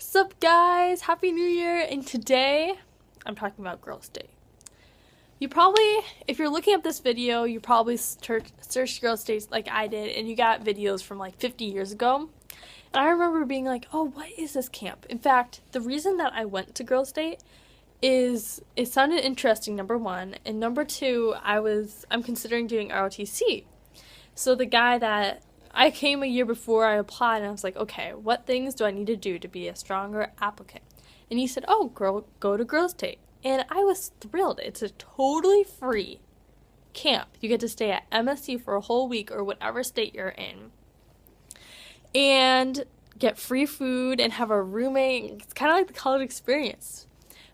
What's up, guys? Happy New Year! And today, I'm talking about Girls' Day. You probably, if you're looking at this video, you probably searched Girls' Day like I did, and you got videos from like 50 years ago. And I remember being like, oh, what is this camp? In fact, the reason that I went to Girls' Day is it sounded interesting, number one, and number two, I'm considering doing ROTC. So the guy that I came a year before I applied, and I was like, okay, what things do I need to do to be a stronger applicant? And he said, oh, girl, go to Girls' Day. And I was thrilled. It's a totally free camp. You get to stay at MSU for a whole week or whatever state you're in. And get free food and have a roommate. It's kind of like the college experience.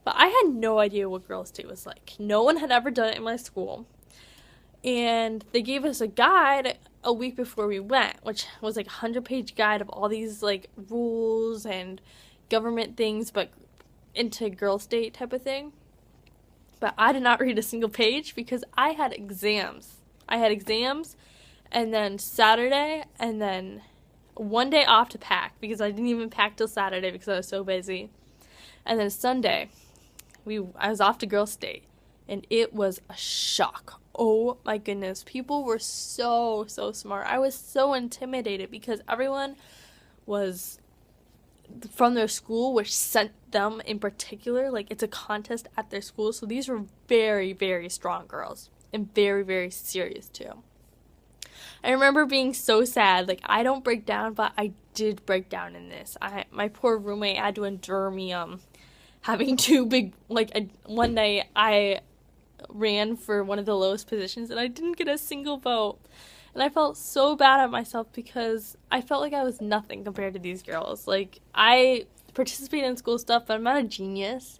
But I had no idea what Girls' Day was like. No one had ever done it in my school. And they gave us a guide a week before we went, which was like a 100-page guide of all these like rules and government things, but into Girls' Day type of thing. But I did not read a single page because I had exams. And then Saturday, and then one day off to pack because I didn't even pack till Saturday because I was so busy. And then Sunday, I was off to Girls' Day, and it was a shock. Oh my goodness, people were so smart. I was so intimidated because everyone was from their school, which sent them in particular. Like, it's a contest at their school, so these were very strong girls and very serious too. I remember being so sad. Like, I don't break down, but I did break down in this. My poor roommate had to endure me having two big, one night I ran for one of the lowest positions and I didn't get a single vote. And I felt so bad at myself because I felt like I was nothing compared to these girls. Like, I participate in school stuff, but I'm not a genius.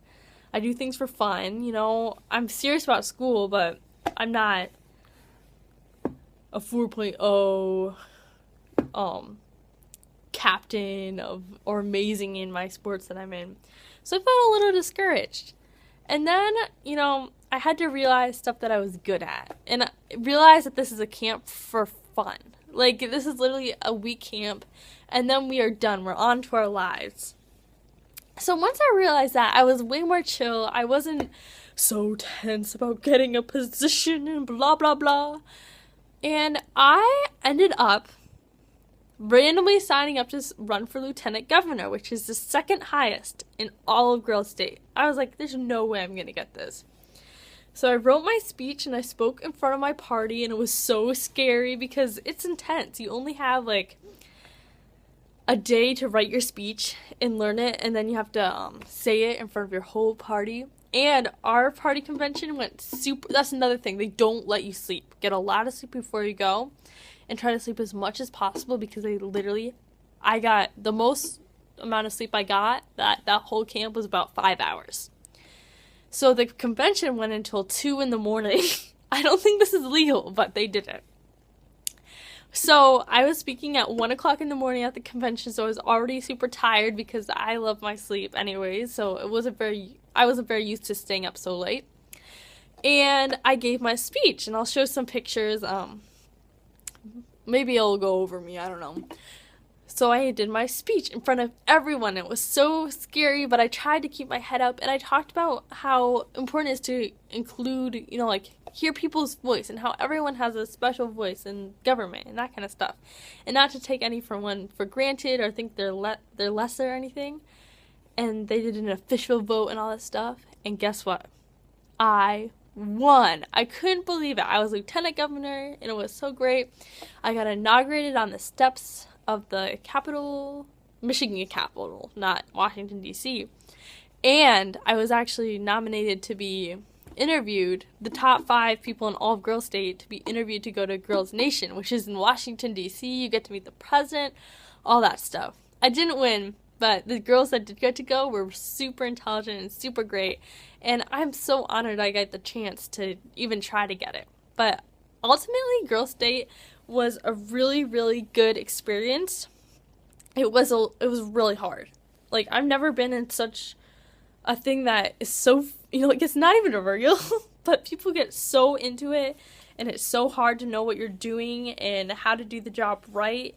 I do things for fun, you know. I'm serious about school, but I'm not a 4.0 captain or amazing in my sports that I'm in. So I felt a little discouraged. And then, you know, I had to realize stuff that I was good at. And I realized that this is a camp for fun. Like, this is literally a week camp. And then we are done. We're on to our lives. So once I realized that, I was way more chill. I wasn't so tense about getting a position and blah, blah, blah. And I ended up randomly signing up to run for lieutenant governor, which is the second highest in all of Girls' Day. I was like, there's no way I'm going to get this. So I wrote my speech and I spoke in front of my party, and it was so scary because it's intense. You only have like a day to write your speech and learn it, and then you have to say it in front of your whole party. And our party convention went super, that's another thing, they don't let you sleep. Get a lot of sleep before you go, and try to sleep as much as possible because I got the most amount of sleep I got, that whole camp was about 5 hours. So the convention went until 2 in the morning. I don't think this is legal, but they did it. So I was speaking at 1 o'clock in the morning at the convention, so I was already super tired because I love my sleep anyways, so I wasn't very used to staying up so late. And I gave my speech, and I'll show some pictures. Maybe it'll go over me, I don't know. So I did my speech in front of everyone. It was so scary, but I tried to keep my head up, and I talked about how important it is to include, you know, like, hear people's voice, and how everyone has a special voice in government, and that kind of stuff. And not to take anyone for granted or think they're less or anything. And they did an official vote and all that stuff, and guess what? I won. I couldn't believe it. I was lieutenant governor, and it was so great. I got inaugurated on the steps of the Capitol, Michigan Capitol, not Washington, D.C. And I was actually nominated to be interviewed, the top 5 people in all of Girls' Day to be interviewed to go to Girls Nation, which is in Washington, D.C. You get to meet the president, all that stuff. I didn't win, but the girls that did get to go were super intelligent and super great. And I'm so honored I got the chance to even try to get it. But ultimately, Girls' Day was a really good experience. It was really hard. Like, I've never been in such a thing that is so, you know, like, it's not even real, but people get so into it, and it's so hard to know what you're doing and how to do the job right.